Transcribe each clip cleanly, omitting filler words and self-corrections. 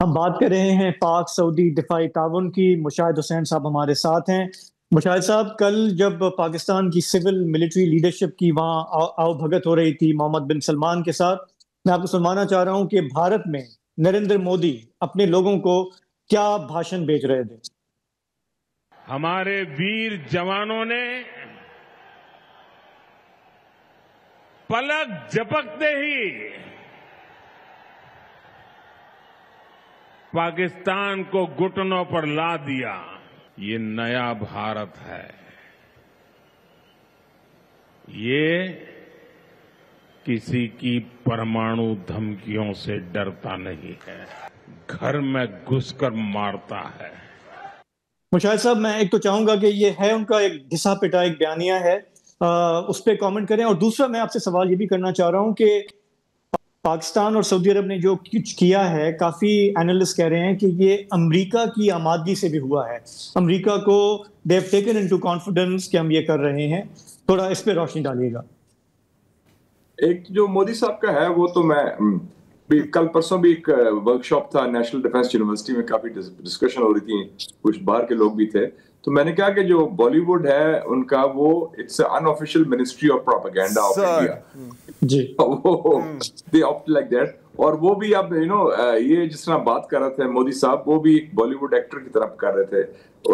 ہم بات کر رہے ہیں پاک سعودی دفاعی تعاون کی. مشاہد حسین صاحب ہمارے ساتھ ہیں. مشاہد صاحب، کل جب پاکستان کی سول ملٹری لیڈرشپ کی وہاں آؤ بھگت ہو رہی تھی محمد بن سلمان کے ساتھ، میں آپ کو سنوانا چاہ رہا ہوں کہ بھارت میں نریندر مودی اپنے لوگوں کو کیا بھاشن بھیج رہے تھے. ہمارے ویر جوانوں نے پلک جھپکتے ہی پاکستان کو گھٹنوں پر لا دیا. یہ نیا بھارت ہے. یہ کسی کی پرمانو دھمکیوں سے ڈرتا نہیں ہے، گھر میں گھس کر مارتا ہے. مشاہد صاحب، میں ایک تو چاہوں گا کہ یہ ہے ان کا ایک گھسا پٹا ایک بیانیہ ہے، اس پہ کامنٹ کریں. اور دوسرا میں آپ سے سوال یہ بھی کرنا چاہ رہا ہوں کہ پاکستان اور سعودی عرب نے جو کچھ کیا ہے، کافی اینالسٹ کہہ رہے ہیں کہ یہ امریکہ کی آمادگی سے بھی ہوا ہے. امریکہ کو they have taken into confidence کہ ہم یہ کر رہے ہیں. تھوڑا اس پہ روشنی ڈالیے گا. ایک جو مودی صاحب کا ہے وہ تو میں کل پرسوں بھی ایک ورک شاپ تھا نیشنل ڈیفنس یونیورسٹی میں، کافی ڈسکشن ہو رہی تھی، کچھ باہر کے لوگ بھی تھے. تو میں نے کہا کہ جو بالی ووڈ ہے ان کا وہ it's an official ministry of propaganda of India. جی، وہ دے آپٹ لائک دیٹ. اور وہ بھی اب یہ جس طرح بات کر رہے تھے مودی صاحب، وہ بھی ایک بالی ووڈ ایکٹر کی طرف کر رہے تھے،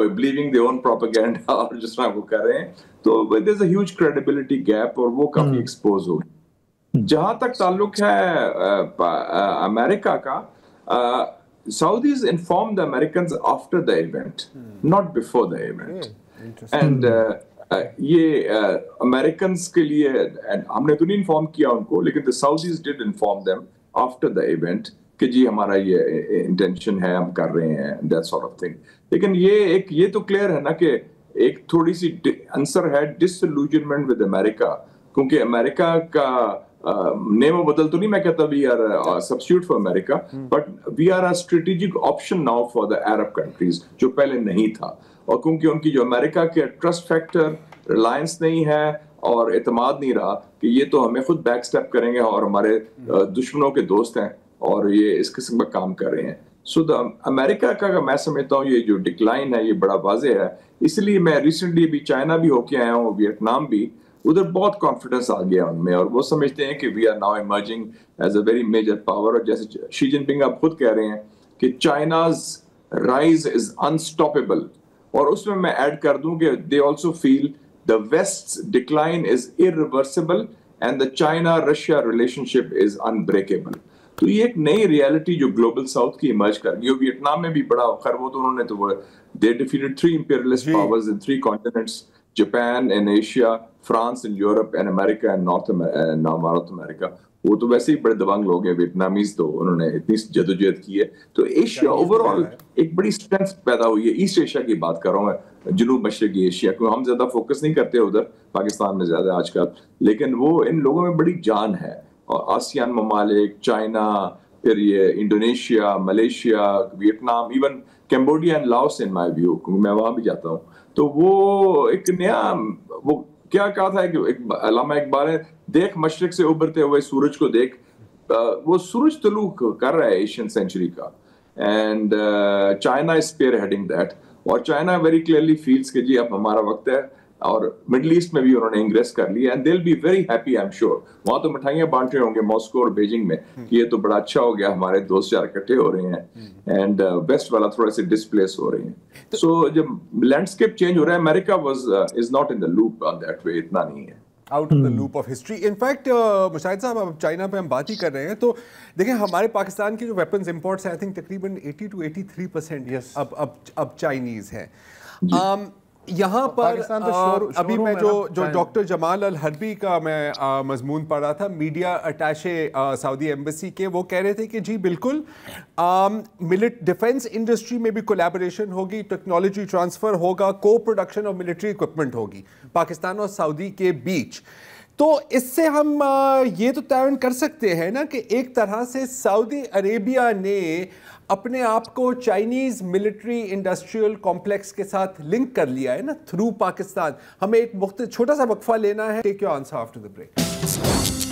بلیونگ دیئر اون پروپیگنڈا، اور جس طرح وہ کر رہے ہیں تو دیر از اے ہیوج کریڈیبلٹی گیپ، اور وہ کافی ایکسپوز ہو گئی. جہاں تک تعلق ہے امریکہ کا، Saudis informed the Americans after the event, not before the event. And یہ Americans کے لیے ہم نے تو نہیں انفارم کیا ان کو، لیکن the Saudis did inform them after the event کہ جی ہمارا یہ انٹینشن ہے، ہم کر رہے ہیں that sort of thing. لیکن یہ تو کلیئر ہے نا کہ ایک تھوڑی سی آنسر ہے disillusionment with America، کیونکہ امریکہ کا نیم و بدل تو نہیں میں کہتا we are substitute for America, but we are a strategic option now for the Arab countries, جو پہلے نہیں تھا. اور کیونکہ ان کی جو امریکہ کے ٹرسٹ فیکٹر، ریلائنس نہیں ہے اور اعتماد نہیں رہا کہ یہ تو ہمیں خود بیک سٹیپ کریں گے اور ہمارے دشمنوں کے دوست ہیں اور یہ اس قسم کا کام کر رہے ہیں. سو دا امریکہ کا میں سمجھتا ہوں یہ جو ڈکلائن ہے یہ بڑا واضح ہے. اس لیے میں ریسنٹلی بھی چائنا بھی ہو کے آیا ہوں، ویتنام بھی، ادھر بہت کانفیڈنس آ گیا ان میں، اور وہ سمجھتے ہیں کہ we are now emerging as a very major power. اور جیسے شی جن پنگ آپ خود کہہ رہے ہیں کہ چائناز رائز از انسٹاپیبل، اور اس میں ایڈ کر دوں کہ they also feel the west decline is irreversible and the China Russia relationship is unbreakable. تو یہ ایک نئی ریالٹی جو گلوبل ساؤتھ کی ایمرج کر گئی. ویتنام میں بھی بڑا خیر، وہ تو انہوں نے تو they defeated 3 imperialist powers in 3 continents: Japan in Asia, France in Europe, and America in North America. وہ تو ویسے ہی بڑے دبنگ لوگ ہیں ویتنامیز، تو انہوں نے اتنی جدوجہد کی ہے. تو ایشیا اوور آل ایک بڑی اسٹرینتھ پیدا ہوئی ہے. ایسٹ ایشیا کی بات کر رہا ہوں میں، جنوب مشرقی ایشیا، کیونکہ ہم زیادہ فوکس نہیں کرتے ادھر، پاکستان میں زیادہ آج کل، لیکن وہ ان لوگوں میں بڑی جان ہے. اور آسیان ممالک، چائنا، پھر یہ Indonesia, Malaysia, Vietnam, even Cambodia and Laos in my view, کیونکہ میں وہاں بھی جاتا ہوں. تو وہ ایک نیا، وہ کیا کہا تھا کہ علامہ اقبال ہے، دیکھ مشرق سے ابھرتے ہوئے سورج کو دیکھ. وہ سورج طلوع کر رہا ہے ایشین سینچری کا، and China is spearheading that. اور چائنا ویری کلیئرلی فیلز کہ جی اب ہمارا وقت ہے. اور مڈل ایسٹ میں بھی انہوں نے انگریس کر لی، and they will be very happy I'm sure. وہاں تو مٹھائیاں بانٹ رہے ہوں گے ماسکو اور بیجنگ میں کہ یہ تو بڑا اچھا ہو گیا، ہمارے دوست یار اکٹھے ہو رہے ہیں، اینڈ ویسٹ والا تھوڑا سے ڈسپلیس ہو رہے ہیں. سو جب لینڈسکیپ چینج ہو رہا ہے، America is not in the loop on that way, اتنا نہیں ہے out of the loop of history. In fact Mushahid صاحب، اب چائنا پہ ہم بات ہی کر رہے ہیں تو دیکھیں ہمارے پاکستان کی جو ویپنز امپورٹس ہیں، آئی تھنک تقریباً 80 to 83% اب چائنیز ہیں. یہاں پر ابھی میں جو ڈاکٹر جمال الحربی کا میں مضمون پڑھ رہا تھا، میڈیا اٹیشے سعودی ایمبیسی کے، وہ کہہ رہے تھے کہ جی بالکل ڈیفنس انڈسٹری میں بھی کولیبوریشن ہوگی، ٹیکنالوجی ٹرانسفر ہوگا، کو پروڈکشن آف ملٹری اکوپمنٹ ہوگی پاکستان اور سعودی کے بیچ. تو اس سے ہم یہ تو تعین کر سکتے ہیں نا کہ ایک طرح سے سعودی عربیہ نے اپنے آپ کو چائنیز ملٹری انڈسٹریل کمپلیکس کے ساتھ لنک کر لیا ہے نا تھرو پاکستان. ہمیں ایک چھوٹا سا وقفہ لینا ہے. Take your answer after the break.